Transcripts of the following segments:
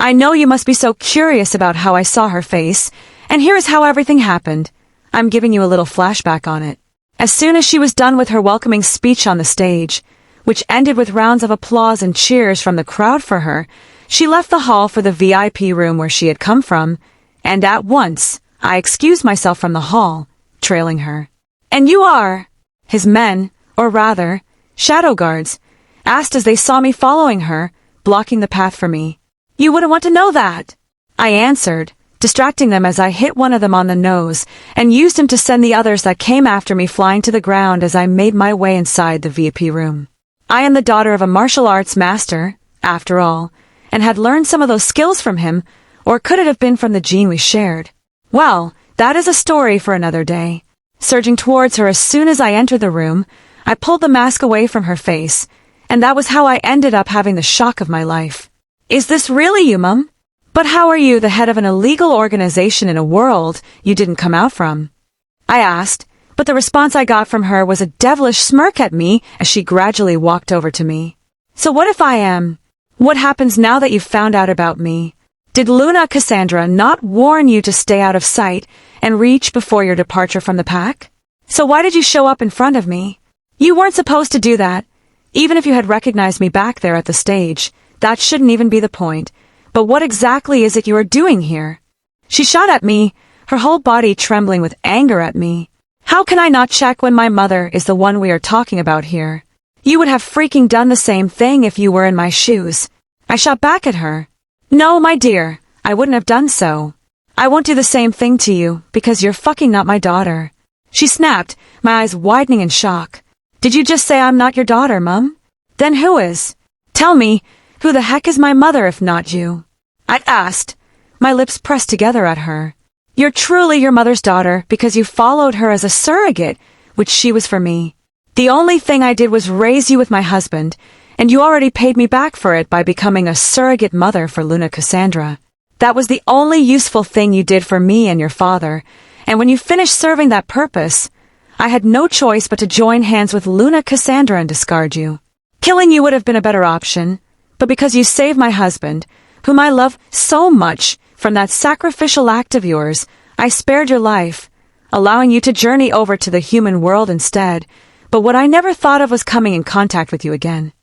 I know you must be so curious about how I saw her face, and here is how everything happened. I'm giving you a little flashback on it. As soon as she was done with her welcoming speech on the stage, which ended with rounds of applause and cheers from the crowd for her, she left the hall for the VIP room where she had come from, and at once, I excused myself from the hall, trailing her. "And you are?" his men, or rather, shadow guards, asked as they saw me following her, blocking the path for me. "You wouldn't want to know that," I answered, distracting them as I hit one of them on the nose and used him to send the others that came after me flying to the ground as I made my way inside the VIP room. I am the daughter of a martial arts master, after all, and had learned some of those skills from him, or could it have been from the gene we shared? Well, that is a story for another day. Surging towards her as soon as I entered the room, I pulled the mask away from her face, and that was how I ended up having the shock of my life. "Is this really you, Mum? But how are you the head of an illegal organization in a world you didn't come out from?" I asked, but the response I got from her was a devilish smirk at me as she gradually walked over to me. "So what if I am? What happens now that you've found out about me? Did Luna Cassandra not warn you to stay out of sight and reach before your departure from the pack? So why did you show up in front of me? You weren't supposed to do that. Even if you had recognized me back there at the stage, that shouldn't even be the point. But what exactly is it you are doing here?" She shot at me, her whole body trembling with anger at me. "How can I not check when my mother is the one we are talking about here? You would have freaking done the same thing if you were in my shoes." I shot back at her. "No, my dear, I wouldn't have done so. I won't do the same thing to you because you're fucking not my daughter." She snapped, my eyes widening in shock. "Did you just say I'm not your daughter, Mum? Then who is? Tell me, who the heck is my mother if not you?" I asked, my lips pressed together at her. "You're truly your mother's daughter because you followed her as a surrogate, which she was for me. The only thing I did was raise you with my husband, and you already paid me back for it by becoming a surrogate mother for Luna Cassandra. That was the only useful thing you did for me and your father, and when you finished serving that purpose, I had no choice but to join hands with Luna Cassandra and discard you. Killing you would have been a better option, but because you saved my husband, whom I love so much, from that sacrificial act of yours, I spared your life, allowing you to journey over to the human world instead. But what I never thought of was coming in contact with you again.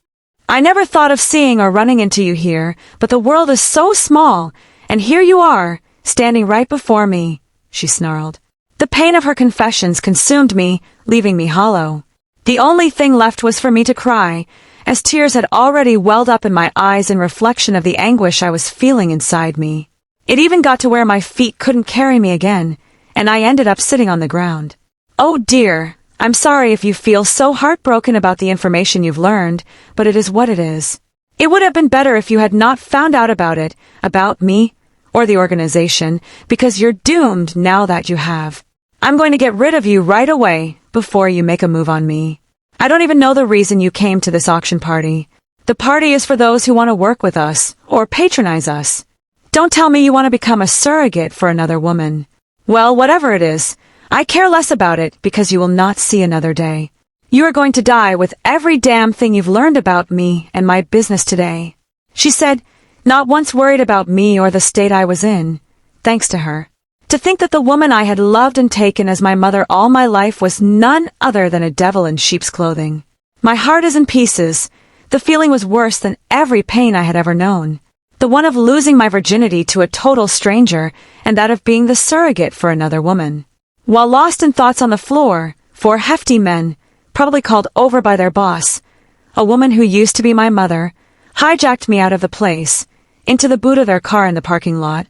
I never thought of seeing or running into you here, but the world is so small, and here you are, standing right before me," she snarled. The pain of her confessions consumed me, leaving me hollow. The only thing left was for me to cry, as tears had already welled up in my eyes in reflection of the anguish I was feeling inside me. It even got to where my feet couldn't carry me again, and I ended up sitting on the ground. "Oh dear, I'm sorry if you feel so heartbroken about the information you've learned, but it is what it is. It would have been better if you had not found out about it, about me, or the organization, because you're doomed now that you have. I'm going to get rid of you right away before you make a move on me. I don't even know the reason you came to this auction party. The party is for those who want to work with us, or patronize us. Don't tell me you want to become a surrogate for another woman. Well, whatever it is, I care less about it because you will not see another day. You are going to die with every damn thing you've learned about me and my business today," she said, not once worried about me or the state I was in, thanks to her. To think that the woman I had loved and taken as my mother all my life was none other than a devil in sheep's clothing. My heart is in pieces. The feeling was worse than every pain I had ever known. The one of losing my virginity to a total stranger, and that of being the surrogate for another woman. While lost in thoughts on the floor, 4 hefty men, probably called over by their boss, a woman who used to be my mother, hijacked me out of the place, into the boot of their car in the parking lot,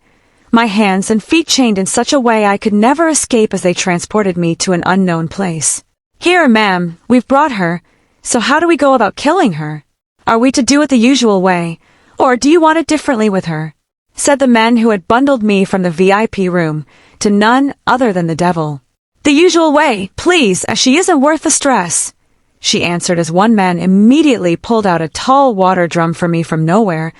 my hands and feet chained in such a way I could never escape as they transported me to an unknown place. "Here, ma'am, we've brought her, so how do we go about killing her? Are we to do it the usual way, or do you want it differently with her?" said the men who had bundled me from the VIP room to none other than the devil. "The usual way, please, as she isn't worth the stress," she answered as one man immediately pulled out a tall water drum for me from nowhere,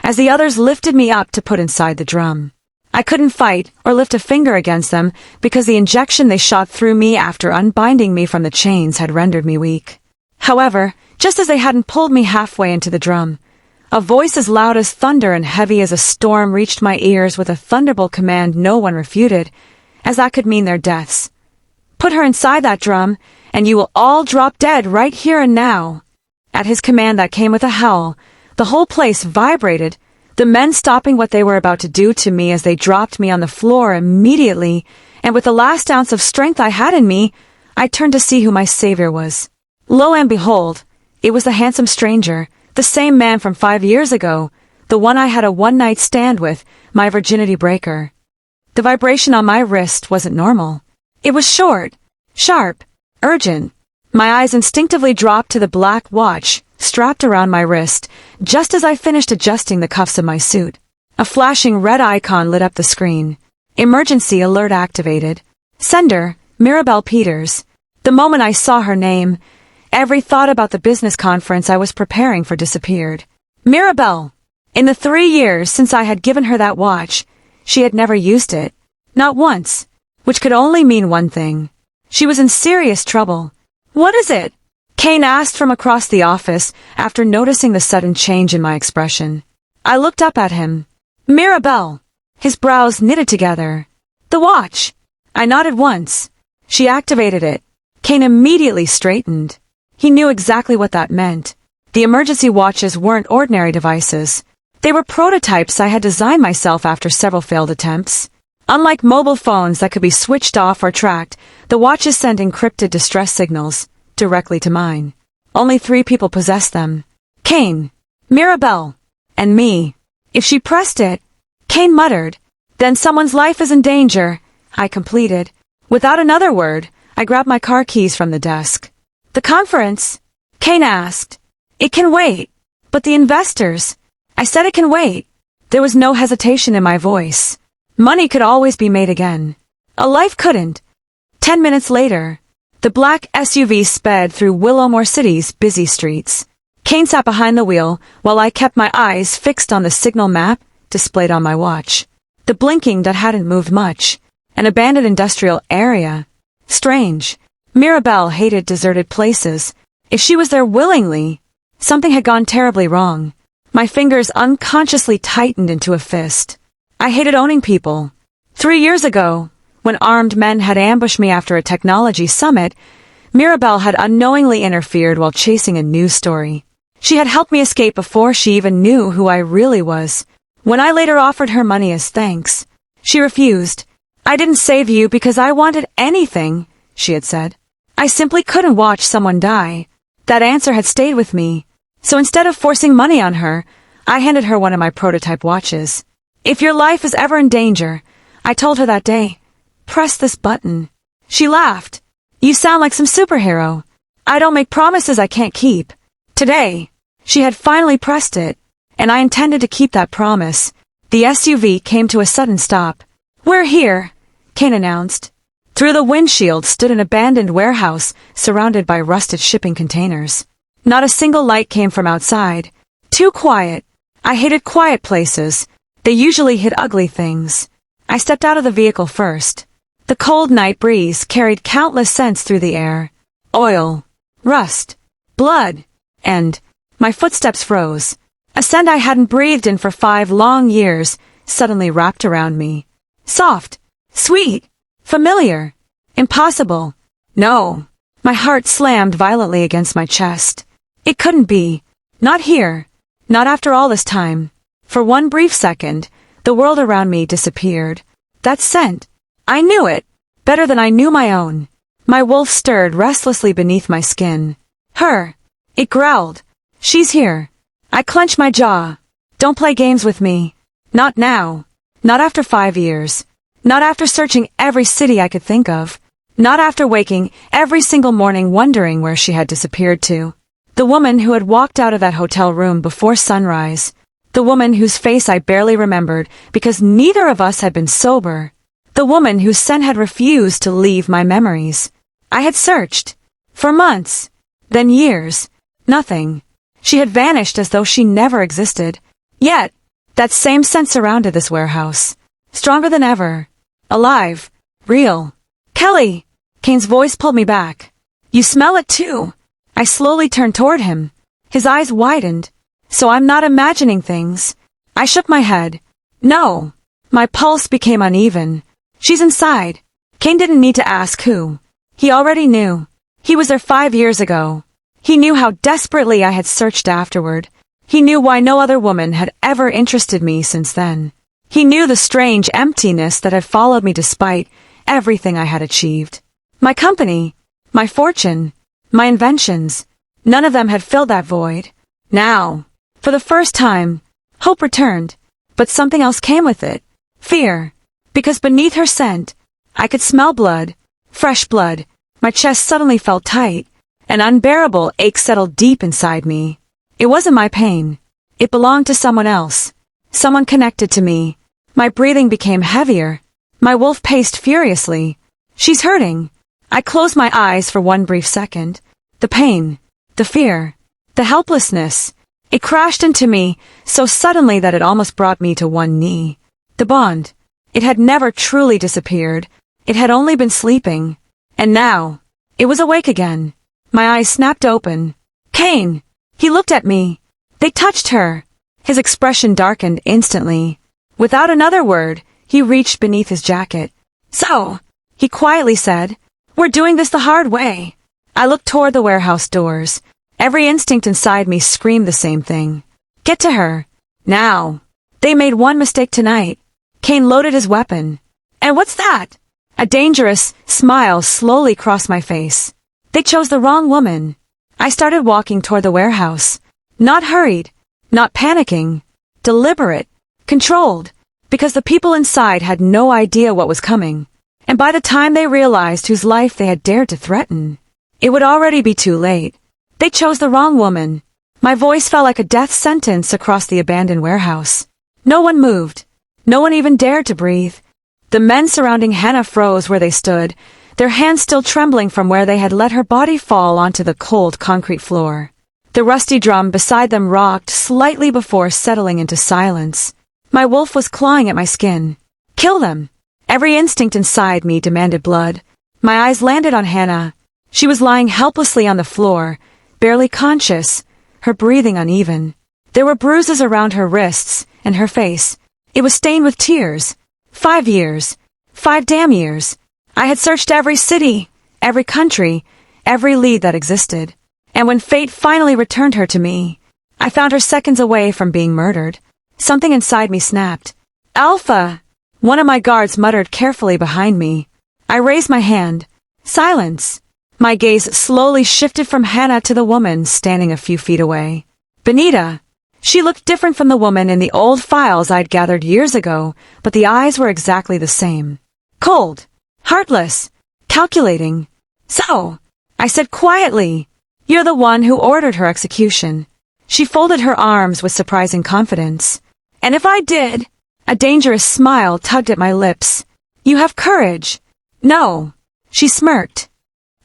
as the others lifted me up to put inside the drum. I couldn't fight or lift a finger against them because the injection they shot through me after unbinding me from the chains had rendered me weak. However, just as they hadn't pulled me halfway into the drum, A voice as loud as thunder and heavy as a storm reached my ears with a thunderbolt command no one refuted, as that could mean their deaths. Put her inside that drum, and you will all drop dead right here and now. At his command that came with a howl, the whole place vibrated, the men stopping what they were about to do to me as they dropped me on the floor immediately, and with the last ounce of strength I had in me, I turned to see who my savior was. Lo and behold, it was the handsome stranger, the same man from 5 years ago, the one I had a one-night stand with, my virginity breaker. The vibration on my wrist wasn't normal. It was short, sharp, urgent. My eyes instinctively dropped to the black watch strapped around my wrist, just as I finished adjusting the cuffs of my suit. A flashing red icon lit up the screen. Emergency alert activated. Sender, Mirabelle Peters. The moment I saw her name, every thought about the business conference I was preparing for disappeared. Mirabelle! In the 3 years since I had given her that watch, she had never used it. Not once. Which could only mean one thing. She was in serious trouble. What is it? Kane asked from across the office after noticing the sudden change in my expression. I looked up at him. Mirabelle! His brows knitted together. The watch! I nodded once. She activated it. Kane immediately straightened. He knew exactly what that meant. The emergency watches weren't ordinary devices. They were prototypes I had designed myself after several failed attempts. Unlike mobile phones that could be switched off or tracked, the watches sent encrypted distress signals directly to mine. Only 3 people possessed them. Kane, Mirabelle, and me. If she pressed it, Kane muttered, then someone's life is in danger, I completed. Without another word, I grabbed my car keys from the desk. The conference? Kane asked. It can wait. But the investors? I said it can wait. There was no hesitation in my voice. Money could always be made again. A life couldn't. 10 minutes later, the black SUV sped through Willowmore City's busy streets. Kane sat behind the wheel while I kept my eyes fixed on the signal map displayed on my watch. The blinking that hadn't moved much. An abandoned industrial area. Strange. Mirabelle hated deserted places. If she was there willingly, something had gone terribly wrong. My fingers unconsciously tightened into a fist. I hated owning people. 3 years ago, when armed men had ambushed me after a technology summit, Mirabelle had unknowingly interfered while chasing a news story. She had helped me escape before she even knew who I really was. When I later offered her money as thanks, she refused. I didn't save you because I wanted anything, she had said. I simply couldn't watch someone die. That answer had stayed with me. So instead of forcing money on her, I handed her one of my prototype watches. If your life is ever in danger, I told her that day, press this button. She laughed. You sound like some superhero. I don't make promises I can't keep. Today, she had finally pressed it, and I intended to keep that promise. The SUV came to a sudden stop. We're here, Kane announced. Through the windshield stood an abandoned warehouse surrounded by rusted shipping containers. Not a single light came from outside. Too quiet. I hated quiet places. They usually hid ugly things. I stepped out of the vehicle first. The cold night breeze carried countless scents through the air. Oil, rust, blood, and my footsteps froze. A scent I hadn't breathed in for 5 long years suddenly wrapped around me. Soft, sweet, familiar, impossible. No. My heart slammed violently against my chest. It couldn't be. Not here. Not after all this time. For one brief second, the world around me disappeared. That scent. I knew it. Better than I knew my own. My wolf stirred restlessly beneath my skin. Her. It growled. She's here. I clenched my jaw. Don't play games with me. Not now. Not after 5 years. Not after searching every city I could think of. Not after waking every single morning wondering where she had disappeared to. The woman who had walked out of that hotel room before sunrise. The woman whose face I barely remembered because neither of us had been sober. The woman whose scent had refused to leave my memories. I had searched. For months. Then years. Nothing. She had vanished as though she never existed. Yet, that same scent surrounded this warehouse. Stronger than ever. Alive. Real. Kelly! Kane's voice pulled me back. You smell it too. I slowly turned toward him. His eyes widened. So I'm not imagining things. I shook my head. No. My pulse became uneven. She's inside. Kane didn't need to ask who. He already knew. He was there 5 years ago. He knew how desperately I had searched afterward. He knew why no other woman had ever interested me since then. He knew the strange emptiness that had followed me despite everything I had achieved. My company, my fortune, my inventions, none of them had filled that void. Now, for the first time, hope returned, but something else came with it. Fear. Because beneath her scent, I could smell blood, fresh blood. My chest suddenly felt tight. An unbearable ache settled deep inside me. It wasn't my pain. It belonged to someone else. Someone connected to me. My breathing became heavier. My wolf paced furiously. She's hurting. I closed my eyes for one brief second. The pain, the fear, the helplessness. It crashed into me so suddenly that it almost brought me to one knee. The bond. It had never truly disappeared. It had only been sleeping. And now, it was awake again. My eyes snapped open. Kane! He looked at me. They touched her. His expression darkened instantly. Without another word, he reached beneath his jacket. So, he quietly said, we're doing this the hard way. I looked toward the warehouse doors. Every instinct inside me screamed the same thing. Get to her. Now. They made one mistake tonight. Kane loaded his weapon. And what's that? A dangerous smile slowly crossed my face. They chose the wrong woman. I started walking toward the warehouse. Not hurried. Not panicking. Deliberate. Controlled. Because the people inside had no idea what was coming. And by the time they realized whose life they had dared to threaten, it would already be too late. They chose the wrong woman. My voice fell like a death sentence across the abandoned warehouse. No one moved. No one even dared to breathe. The men surrounding Hannah froze where they stood, their hands still trembling from where they had let her body fall onto the cold concrete floor. The rusty drum beside them rocked slightly before settling into silence. My wolf was clawing at my skin. Kill them! Every instinct inside me demanded blood. My eyes landed on Hannah. She was lying helplessly on the floor, barely conscious, her breathing uneven. There were bruises around her wrists and her face. It was stained with tears. 5 years. 5 damn years. I had searched every city, every country, every lead that existed. And when fate finally returned her to me, I found her seconds away from being murdered. Something inside me snapped. Alpha! One of my guards muttered carefully behind me. I raised my hand. Silence. My gaze slowly shifted from Hannah to the woman standing a few feet away. Benita. She looked different from the woman in the old files I'd gathered years ago, but the eyes were exactly the same. Cold. Heartless. Calculating. So, I said quietly, you're the one who ordered her execution. She folded her arms with surprising confidence. And if I did, a dangerous smile tugged at my lips. You have courage. No. She smirked.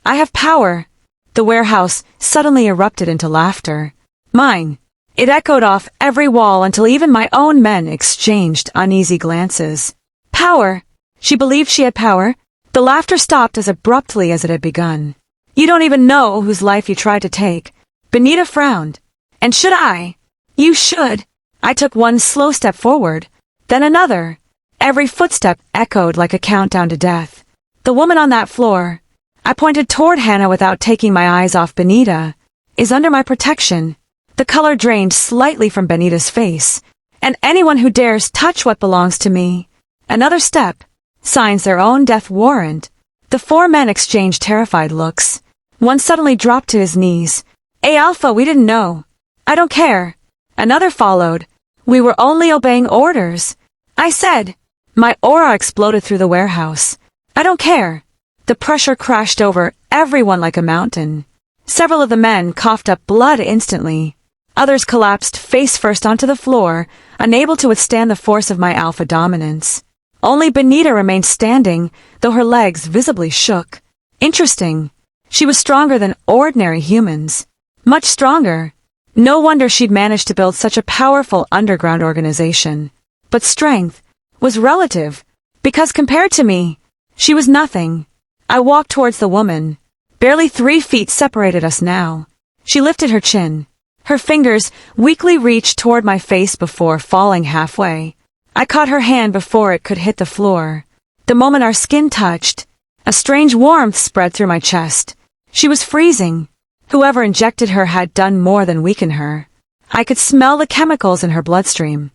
I have power. The warehouse suddenly erupted into laughter. Mine. It echoed off every wall until even my own men exchanged uneasy glances. Power. She believed she had power. The laughter stopped as abruptly as it had begun. You don't even know whose life you tried to take. Benita frowned. And should I? You should. I took one slow step forward, then another. Every footstep echoed like a countdown to death. The woman on that floor, I pointed toward Hannah without taking my eyes off Benita, is under my protection. The color drained slightly from Benita's face, and anyone who dares touch what belongs to me. Another step. Signs their own death warrant. The 4 men exchanged terrified looks. One suddenly dropped to his knees. Hey Alpha, we didn't know. I don't care. Another followed. We were only obeying orders. I said. My aura exploded through the warehouse. I don't care. The pressure crashed over everyone like a mountain. Several of the men coughed up blood instantly. Others collapsed face first onto the floor, unable to withstand the force of my alpha dominance. Only Benita remained standing, though her legs visibly shook. Interesting. She was stronger than ordinary humans. Much stronger. No wonder she'd managed to build such a powerful underground organization. But strength was relative, because compared to me, she was nothing. I walked towards the woman. Barely 3 feet separated us now. She lifted her chin. Her fingers weakly reached toward my face before falling halfway. I caught her hand before it could hit the floor. The moment our skin touched, a strange warmth spread through my chest. She was freezing. Whoever injected her had done more than weaken her. I could smell the chemicals in her bloodstream.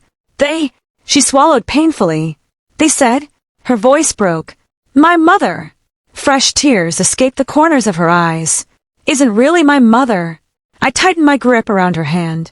She swallowed painfully. They said, her voice broke, "My mother." Fresh tears escaped the corners of her eyes. "Isn't really my mother." I tightened my grip around her hand.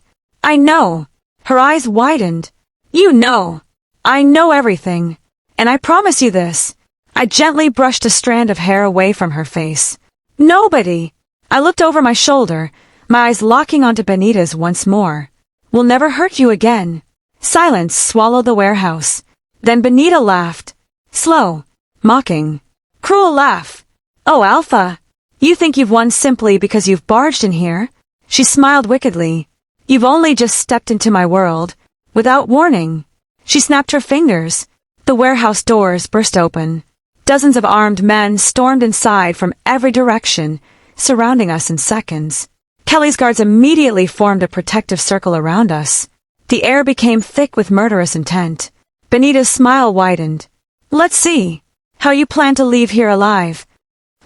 "I know." Her eyes widened. "You know." "I know everything. And I promise you this." I gently brushed a strand of hair away from her face. "Nobody." I looked over my shoulder, my eyes locking onto Benita's once more. "Will never hurt you again." Silence swallowed the warehouse. Then Benita laughed. Slow, mocking, cruel laugh. "Oh, Alpha, you think you've won simply because you've barged in here?" She smiled wickedly. "You've only just stepped into my world, without warning." She snapped her fingers. The warehouse doors burst open. Dozens of armed men stormed inside from every direction, surrounding us in seconds. Kelly's guards immediately formed a protective circle around us. The air became thick with murderous intent. Benita's smile widened. "Let's see how you plan to leave here alive."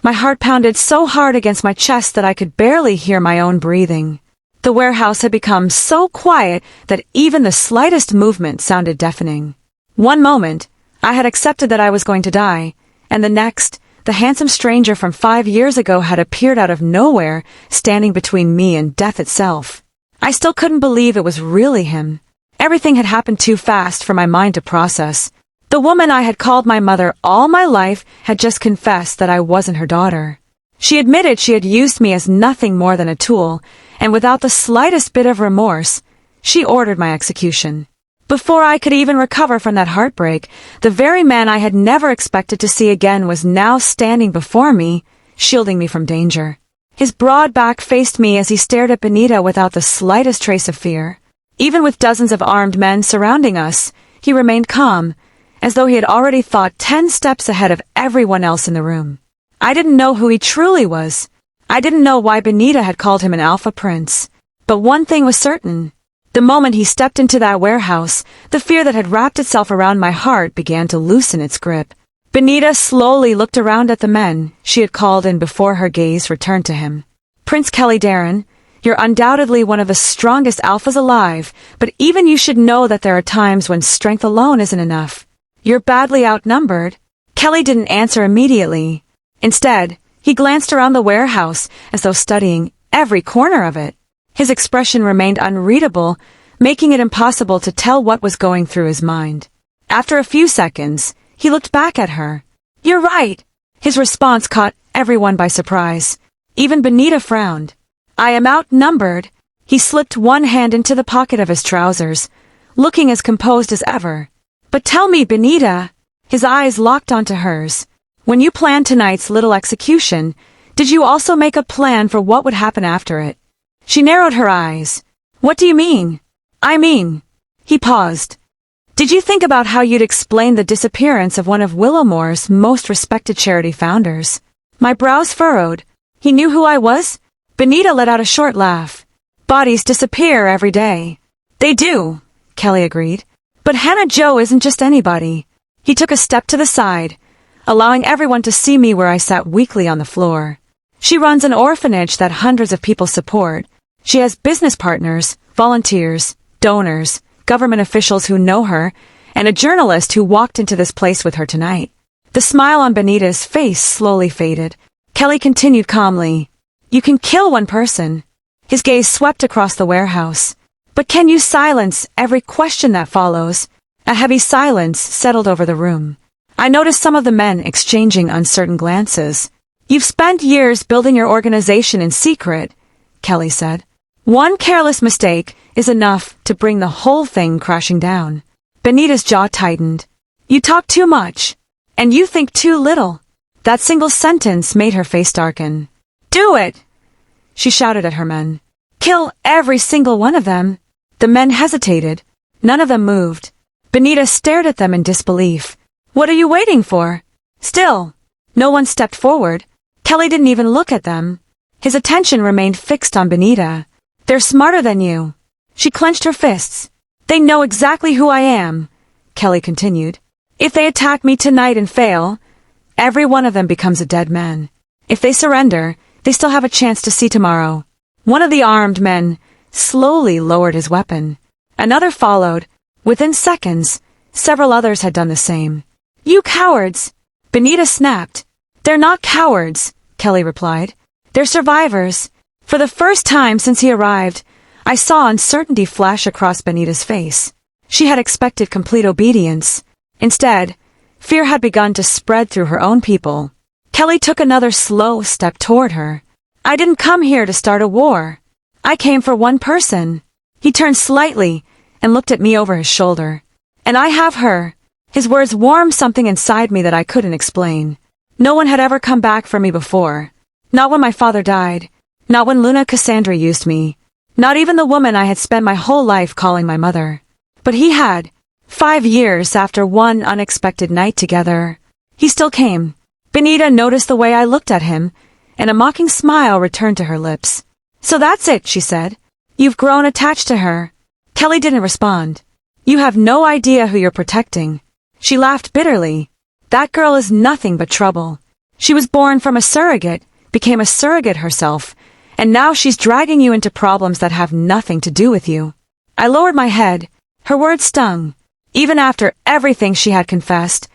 My heart pounded so hard against my chest that I could barely hear my own breathing. The warehouse had become so quiet that even the slightest movement sounded deafening. One moment, I had accepted that I was going to die, and the next, the handsome stranger from 5 years ago had appeared out of nowhere, standing between me and death itself. I still couldn't believe it was really him. Everything had happened too fast for my mind to process. The woman I had called my mother all my life had just confessed that I wasn't her daughter. She admitted she had used me as nothing more than a tool, and without the slightest bit of remorse, she ordered my execution. Before I could even recover from that heartbreak, the very man I had never expected to see again was now standing before me, shielding me from danger. His broad back faced me as he stared at Benita without the slightest trace of fear. Even with dozens of armed men surrounding us, he remained calm, as though he had already thought 10 steps ahead of everyone else in the room. I didn't know who he truly was. I didn't know why Benita had called him an alpha prince. But one thing was certain. The moment he stepped into that warehouse, the fear that had wrapped itself around my heart began to loosen its grip. Benita slowly looked around at the men she had called in before her gaze returned to him. "Prince Kelly Darren, you're undoubtedly one of the strongest alphas alive, but even you should know that there are times when strength alone isn't enough. You're badly outnumbered." Kelly didn't answer immediately. Instead, he glanced around the warehouse as though studying every corner of it. His expression remained unreadable, making it impossible to tell what was going through his mind. After a few seconds, he looked back at her. "You're right." His response caught everyone by surprise. Even Benita frowned. "I am outnumbered." He slipped one hand into the pocket of his trousers, looking as composed as ever. "But tell me, Benita," his eyes locked onto hers, "when you planned tonight's little execution, did you also make a plan for what would happen after it?" She narrowed her eyes. "What do you mean?" "I mean..." He paused. "Did you think about how you'd explain the disappearance of one of Willowmore's most respected charity founders?" My brows furrowed. He knew who I was? Benita let out a short laugh. "Bodies disappear every day." "They do," Kelly agreed. "But Hannah Jo isn't just anybody." He took a step to the side, allowing everyone to see me where I sat weakly on the floor. "She runs an orphanage that hundreds of people support. She has business partners, volunteers, donors, government officials who know her, and a journalist who walked into this place with her tonight." The smile on Benita's face slowly faded. Kelly continued calmly. "You can kill one person." His gaze swept across the warehouse. "But can you silence every question that follows?" A heavy silence settled over the room. I noticed some of the men exchanging uncertain glances. "You've spent years building your organization in secret," Kelly said. "One careless mistake is enough to bring the whole thing crashing down." Benita's jaw tightened. "You talk too much. And you think too little." That single sentence made her face darken. "Do it!" she shouted at her men. "Kill every single one of them." The men hesitated. None of them moved. Benita stared at them in disbelief. "What are you waiting for?" Still, no one stepped forward. Kelly didn't even look at them. His attention remained fixed on Benita. They're smarter than you. She clenched her fists. They know exactly who I am, Kelly continued. If they attack me tonight and fail, every one of them becomes a dead man. If they surrender, they still have a chance to see tomorrow. One of the armed men slowly lowered his weapon. Another followed. Within seconds, several others had done the same. You cowards! Benita snapped. They're not cowards, Kelly replied. They're survivors. For the first time since he arrived, I saw uncertainty flash across Benita's face. She had expected complete obedience. Instead, fear had begun to spread through her own people. Kelly took another slow step toward her. I didn't come here to start a war. I came for one person. He turned slightly and looked at me over his shoulder. And I have her. His words warmed something inside me that I couldn't explain. No one had ever come back for me before. Not when my father died. Not when Luna Cassandra used me. Not even the woman I had spent my whole life calling my mother. But he had. 5 years after one unexpected night together. He still came. Benita noticed the way I looked at him, and a mocking smile returned to her lips. So that's it, she said. You've grown attached to her. Kelly didn't respond. You have no idea who you're protecting. She laughed bitterly. That girl is nothing but trouble. She was born from a surrogate, became a surrogate herself, and now she's dragging you into problems that have nothing to do with you. I lowered my head. Her words stung. Even after everything she had confessed,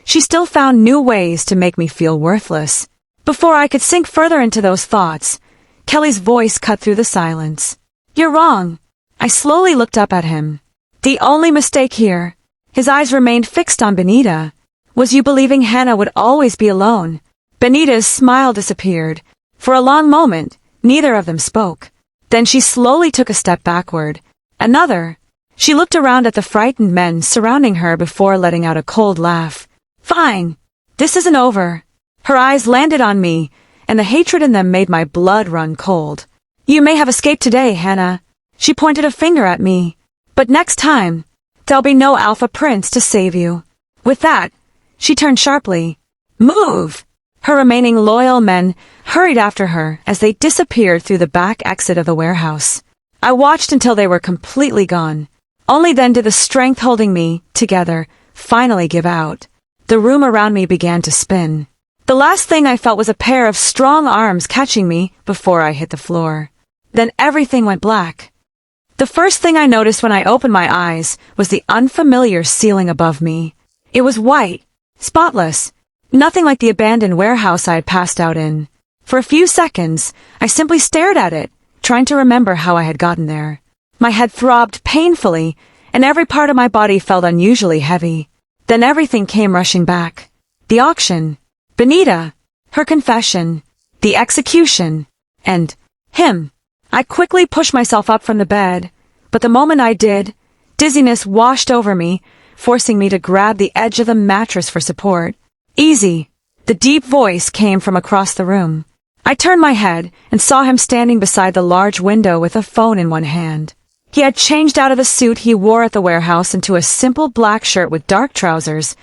she still found new ways to make me feel worthless. Before I could sink further into those thoughts, Kelly's voice cut through the silence. You're wrong. I slowly looked up at him. The only mistake here, his eyes remained fixed on Benita, was you believing Hannah would always be alone. Benita's smile disappeared. For a long moment, neither of them spoke. Then she slowly took a step backward. Another. She looked around at the frightened men surrounding her before letting out a cold laugh. Fine. This isn't over. Her eyes landed on me, and the hatred in them made my blood run cold. You may have escaped today, Hannah. She pointed a finger at me. But next time, there'll be no Alpha Prince to save you. With that, she turned sharply. Move! Her remaining loyal men hurried after her as they disappeared through the back exit of the warehouse. I watched until they were completely gone. Only then did the strength holding me together finally give out. The room around me began to spin. The last thing I felt was a pair of strong arms catching me before I hit the floor. Then everything went black. The first thing I noticed when I opened my eyes was the unfamiliar ceiling above me. It was white, spotless, nothing like the abandoned warehouse I had passed out in. For a few seconds, I simply stared at it, trying to remember how I had gotten there. My head throbbed painfully, and every part of my body felt unusually heavy. Then everything came rushing back. The auction, Benita, her confession, the execution, and him. I quickly pushed myself up from the bed, but the moment I did, dizziness washed over me, forcing me to grab the edge of the mattress for support. Easy. The deep voice came from across the room. I turned my head and saw him standing beside the large window with a phone in one hand. He had changed out of the suit he wore at the warehouse into a simple black shirt with dark trousers,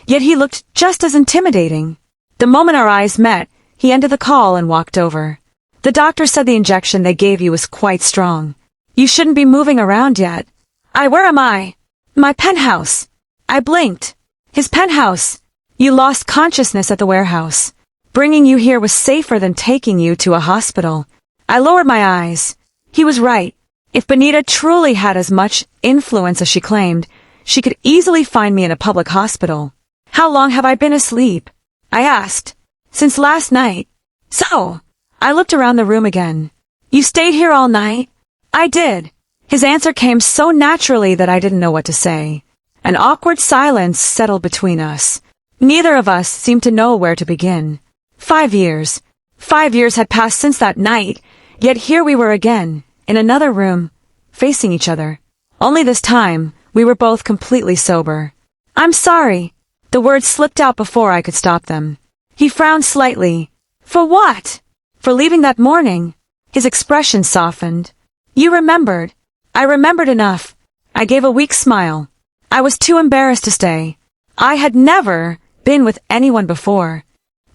yet he looked just as intimidating. The moment our eyes met, he ended the call and walked over. The doctor said the injection they gave you was quite strong. You shouldn't be moving around yet. Where am I? My penthouse. I blinked. His penthouse. You lost consciousness at the warehouse. Bringing you here was safer than taking you to a hospital. I lowered my eyes. He was right. If Benita truly had as much influence as she claimed, she could easily find me in a public hospital. How long have I been asleep? I asked. Since last night. So, I looked around the room again. You stayed here all night? I did. His answer came so naturally that I didn't know what to say. An awkward silence settled between us. Neither of us seemed to know where to begin. 5 years. 5 years had passed since that night, yet here we were again, in another room, facing each other. Only this time, we were both completely sober. I'm sorry. The words slipped out before I could stop them. He frowned slightly. For what? For leaving that morning. His expression softened. You remembered. I remembered enough. I gave a weak smile. I was too embarrassed to stay. I had never been with anyone before.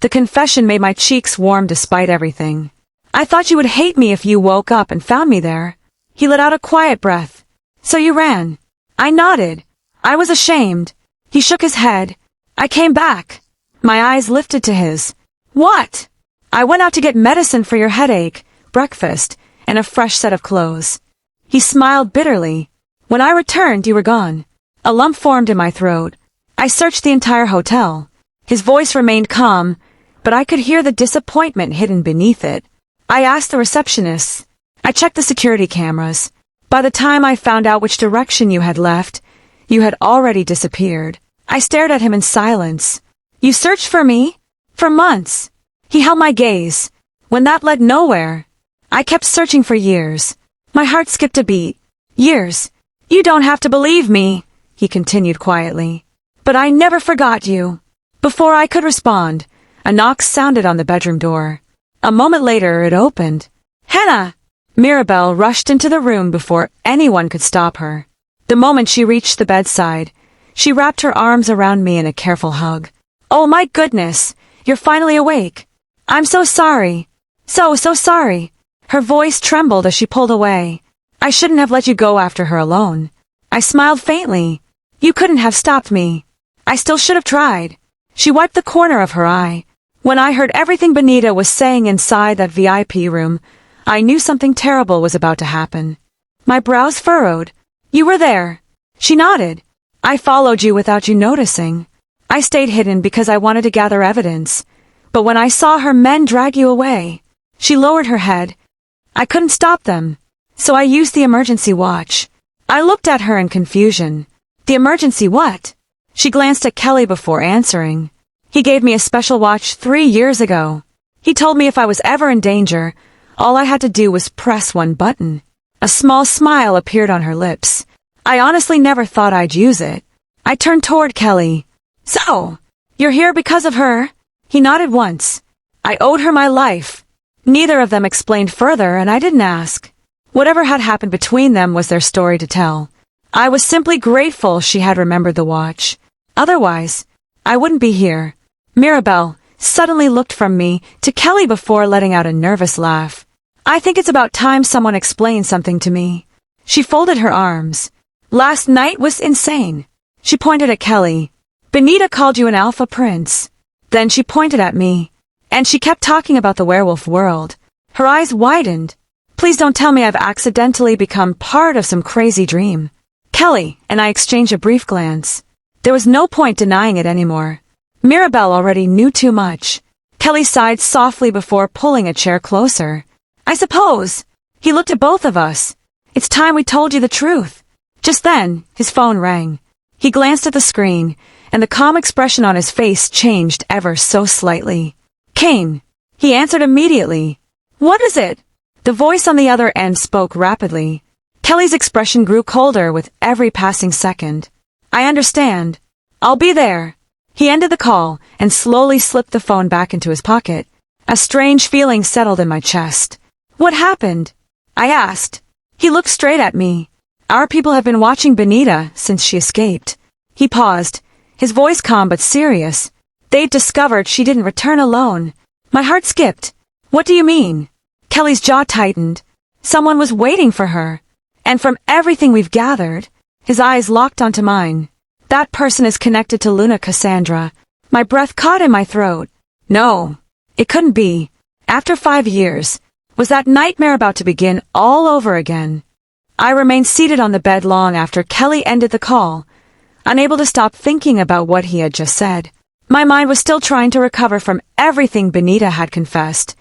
The confession made my cheeks warm despite everything. I thought you would hate me if you woke up and found me there. He let out a quiet breath. So you ran. I nodded. I was ashamed. He shook his head. I came back. My eyes lifted to his. What? I went out to get medicine for your headache, breakfast, and a fresh set of clothes. He smiled bitterly. When I returned, you were gone. A lump formed in my throat. I searched the entire hotel. His voice remained calm, but I could hear the disappointment hidden beneath it. I asked the receptionist. I checked the security cameras. By the time I found out which direction you had left, you had already disappeared. I stared at him in silence. You searched for me? For months. He held my gaze. When that led nowhere, I kept searching for years. My heart skipped a beat. Years. You don't have to believe me, he continued quietly. But I never forgot you. Before I could respond, a knock sounded on the bedroom door. A moment later, it opened. Hannah! Mirabelle rushed into the room before anyone could stop her. The moment she reached the bedside, she wrapped her arms around me in a careful hug. Oh my goodness, you're finally awake. I'm so sorry. So sorry. Her voice trembled as she pulled away. I shouldn't have let you go after her alone. I smiled faintly. You couldn't have stopped me. I still should have tried. She wiped the corner of her eye. When I heard everything Benita was saying inside that VIP room, I knew something terrible was about to happen. My brows furrowed. You were there. She nodded. I followed you without you noticing. I stayed hidden because I wanted to gather evidence. But when I saw her men drag you away, she lowered her head. I couldn't stop them. So I used the emergency watch. I looked at her in confusion. The emergency what? She glanced at Kelly before answering. He gave me a special watch 3 years ago. He told me if I was ever in danger, all I had to do was press one button. A small smile appeared on her lips. I honestly never thought I'd use it. I turned toward Kelly. So, you're here because of her? He nodded once. I owed her my life. Neither of them explained further, and I didn't ask. Whatever had happened between them was their story to tell. I was simply grateful she had remembered the watch. Otherwise, I wouldn't be here. Mirabelle suddenly looked from me to Kelly before letting out a nervous laugh. I think it's about time someone explained something to me. She folded her arms. Last night was insane. She pointed at Kelly. Benita called you an alpha prince. Then she pointed at me. And she kept talking about the werewolf world. Her eyes widened. Please don't tell me I've accidentally become part of some crazy dream. Kelly and I exchanged a brief glance. There was no point denying it anymore. Mirabelle already knew too much. Kelly sighed softly before pulling a chair closer. I suppose. He looked at both of us. It's time we told you the truth. Just then, his phone rang. He glanced at the screen, and the calm expression on his face changed ever so slightly. Kane. He answered immediately. What is it? The voice on the other end spoke rapidly. Kelly's expression grew colder with every passing second. I understand. I'll be there. He ended the call and slowly slipped the phone back into his pocket. A strange feeling settled in my chest. What happened? I asked. He looked straight at me. Our people have been watching Benita since she escaped. He paused, his voice calm but serious. They'd discovered she didn't return alone. My heart skipped. What do you mean? Kelly's jaw tightened. Someone was waiting for her. And from everything we've gathered, his eyes locked onto mine. That person is connected to Luna Cassandra. My breath caught in my throat. No, it couldn't be. After 5 years, was that nightmare about to begin all over again? I remained seated on the bed long after Kelly ended the call, unable to stop thinking about what he had just said. My mind was still trying to recover from everything Benita had confessed,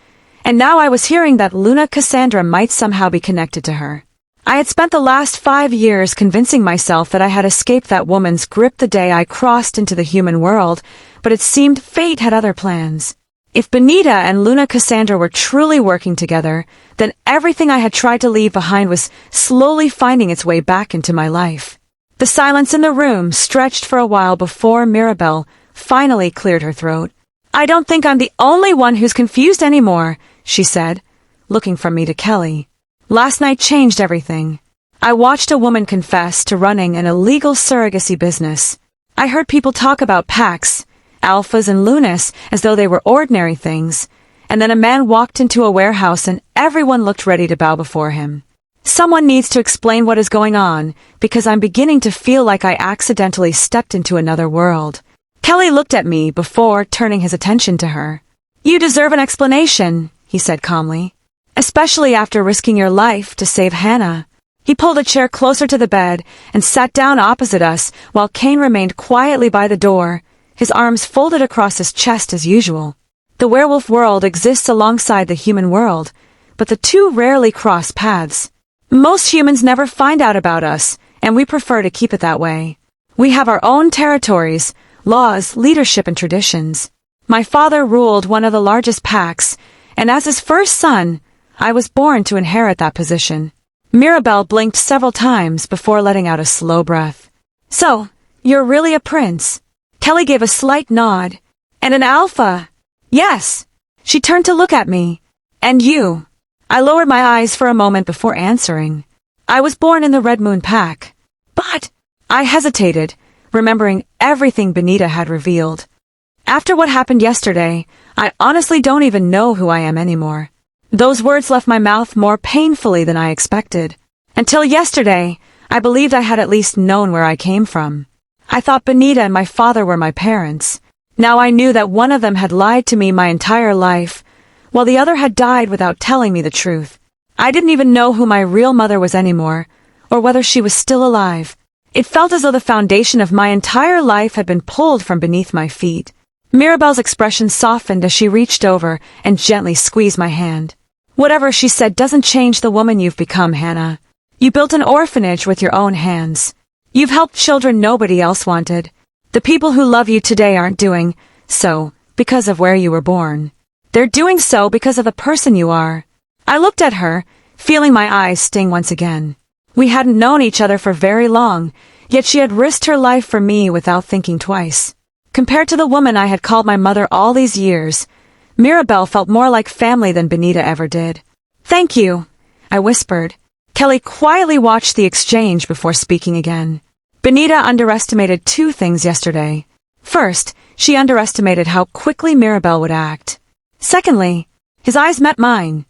and now I was hearing that Luna Cassandra might somehow be connected to her. I had spent the last 5 years convincing myself that I had escaped that woman's grip the day I crossed into the human world, but it seemed fate had other plans. If Benita and Luna Cassandra were truly working together, then everything I had tried to leave behind was slowly finding its way back into my life. The silence in the room stretched for a while before Mirabelle finally cleared her throat. I don't think I'm the only one who's confused anymore, she said, looking from me to Kelly. Last night changed everything. I watched a woman confess to running an illegal surrogacy business. I heard people talk about packs, alphas and lunas as though they were ordinary things, and then a man walked into a warehouse and everyone looked ready to bow before him. Someone needs to explain what is going on, because I'm beginning to feel like I accidentally stepped into another world. Kelly looked at me before turning his attention to her. You deserve an explanation, he said calmly. Especially after risking your life to save Hannah. He pulled a chair closer to the bed and sat down opposite us while Kane remained quietly by the door, his arms folded across his chest as usual. The werewolf world exists alongside the human world, but the two rarely cross paths. Most humans never find out about us, and we prefer to keep it that way. We have our own territories, laws, leadership, and traditions. My father ruled one of the largest packs, and as his first son, I was born to inherit that position. Mirabelle blinked several times before letting out a slow breath. So, you're really a prince? Kelly gave a slight nod. And an alpha? Yes. She turned to look at me. And you? I lowered my eyes for a moment before answering. I was born in the Red Moon Pack. But I hesitated, remembering everything Benita had revealed. After what happened yesterday, I honestly don't even know who I am anymore. Those words left my mouth more painfully than I expected. Until yesterday, I believed I had at least known where I came from. I thought Benita and my father were my parents. Now I knew that one of them had lied to me my entire life, while the other had died without telling me the truth. I didn't even know who my real mother was anymore, or whether she was still alive. It felt as though the foundation of my entire life had been pulled from beneath my feet. Mirabelle's expression softened as she reached over and gently squeezed my hand. Whatever she said doesn't change the woman you've become, Hannah. You built an orphanage with your own hands. You've helped children nobody else wanted. The people who love you today aren't doing so because of where you were born. They're doing so because of the person you are. I looked at her, feeling my eyes sting once again. We hadn't known each other for very long, yet she had risked her life for me without thinking twice. Compared to the woman I had called my mother all these years, Mirabelle felt more like family than Benita ever did. Thank you, I whispered. Kelly quietly watched the exchange before speaking again. Benita underestimated two things yesterday. First, she underestimated how quickly Mirabelle would act. Secondly, his eyes met mine.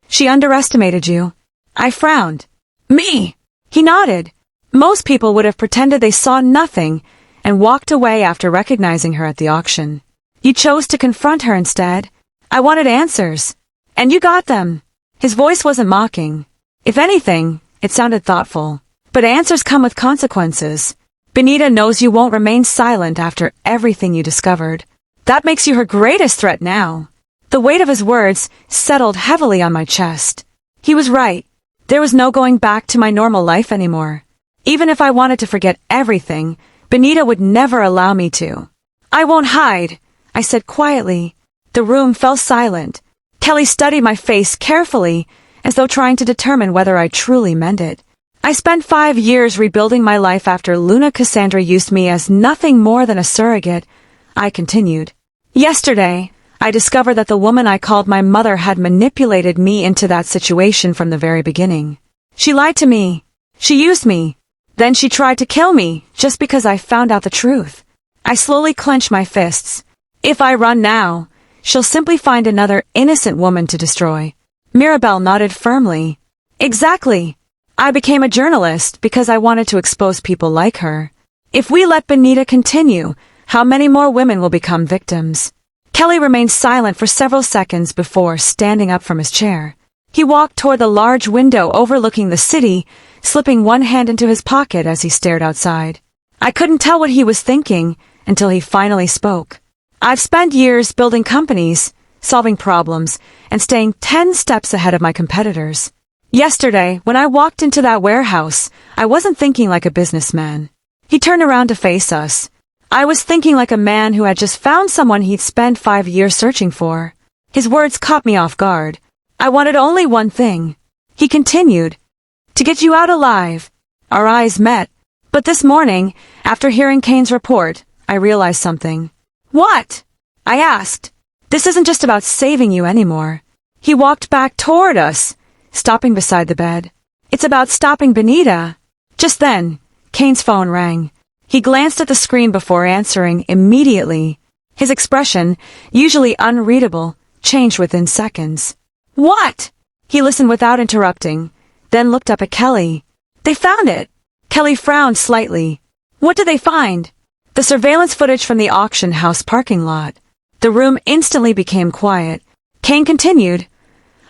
She underestimated you. I frowned. Me? He nodded. Most people would have pretended they saw nothing and walked away after recognizing her at the auction. You chose to confront her instead. I wanted answers. And you got them. His voice wasn't mocking. If anything, it sounded thoughtful. But answers come with consequences. Benita knows you won't remain silent after everything you discovered. That makes you her greatest threat now. The weight of his words settled heavily on my chest. He was right. There was no going back to my normal life anymore. Even if I wanted to forget everything, Benita would never allow me to. I won't hide, I said quietly. The room fell silent. Kelly studied my face carefully, as though trying to determine whether I truly meant it. I spent 5 years rebuilding my life after Luna Cassandra used me as nothing more than a surrogate, I continued. Yesterday, I discovered that the woman I called my mother had manipulated me into that situation from the very beginning. She lied to me. She used me. Then she tried to kill me, just because I found out the truth. I slowly clenched my fists. If I run now, she'll simply find another innocent woman to destroy. Mirabelle nodded firmly. Exactly. I became a journalist because I wanted to expose people like her. If we let Benita continue, how many more women will become victims? Kelly remained silent for several seconds before standing up from his chair. He walked toward the large window overlooking the city, slipping one hand into his pocket as he stared outside. I couldn't tell what he was thinking until he finally spoke. I've spent years building companies, solving problems, and staying 10 steps ahead of my competitors. Yesterday, when I walked into that warehouse, I wasn't thinking like a businessman. He turned around to face us. I was thinking like a man who had just found someone he'd spent 5 years searching for. His words caught me off guard. I wanted only one thing. He continued. To get you out alive. Our eyes met. But this morning, after hearing Kane's report, I realized something. What? I asked. This isn't just about saving you anymore. He walked back toward us, stopping beside the bed. It's about stopping Benita. Just then, Kane's phone rang. He glanced at the screen before answering immediately. His expression, usually unreadable, changed within seconds. What? He listened without interrupting, then looked up at Kelly. They found it! Kelly frowned slightly. What did they find? The surveillance footage from the auction house parking lot. The room instantly became quiet. Kane continued.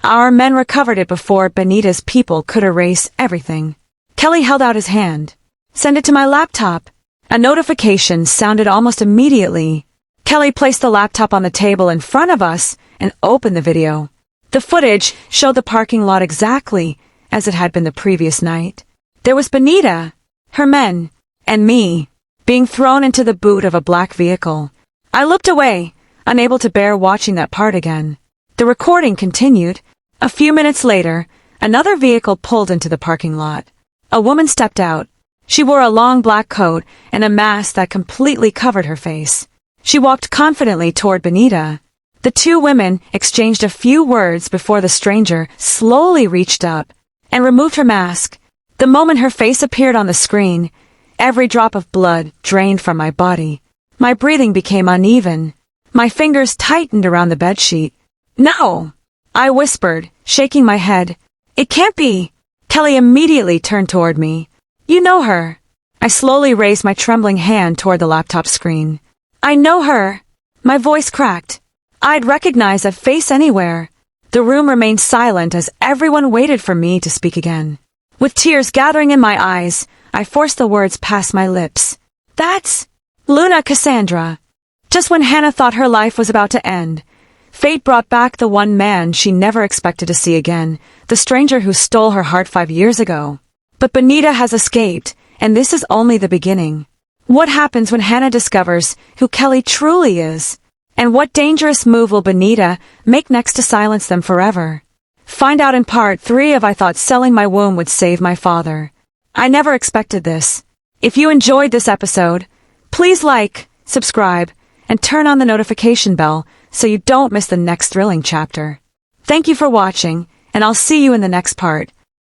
Our men recovered it before Benita's people could erase everything. Kelly held out his hand. Send it to my laptop. A notification sounded almost immediately. Kelly placed the laptop on the table in front of us and opened the video. The footage showed the parking lot exactly as it had been the previous night. There was Benita, her men, and me, being thrown into the boot of a black vehicle. I looked away, unable to bear watching that part again. The recording continued. A few minutes later, another vehicle pulled into the parking lot. A woman stepped out. She wore a long black coat and a mask that completely covered her face. She walked confidently toward Benita. The two women exchanged a few words before the stranger slowly reached up and removed her mask. The moment her face appeared on the screen, every drop of blood drained from my body. My breathing became uneven. My fingers tightened around the bedsheet. No! I whispered, shaking my head. It can't be! Kelly immediately turned toward me. You know her. I slowly raised my trembling hand toward the laptop screen. I know her. My voice cracked. I'd recognize that face anywhere. The room remained silent as everyone waited for me to speak again. With tears gathering in my eyes, I forced the words past my lips. That's Luna Cassandra. Just when Hannah thought her life was about to end, fate brought back the one man she never expected to see again, the stranger who stole her heart 5 years ago. But Benita has escaped, and this is only the beginning. What happens when Hannah discovers who Kelly truly is? And what dangerous move will Benita make next to silence them forever? Find out in part 3 of I Thought Selling My Womb Would Save My Father. I never expected this. If you enjoyed this episode, please like, subscribe, and turn on the notification bell so you don't miss the next thrilling chapter. Thank you for watching, and I'll see you in the next part.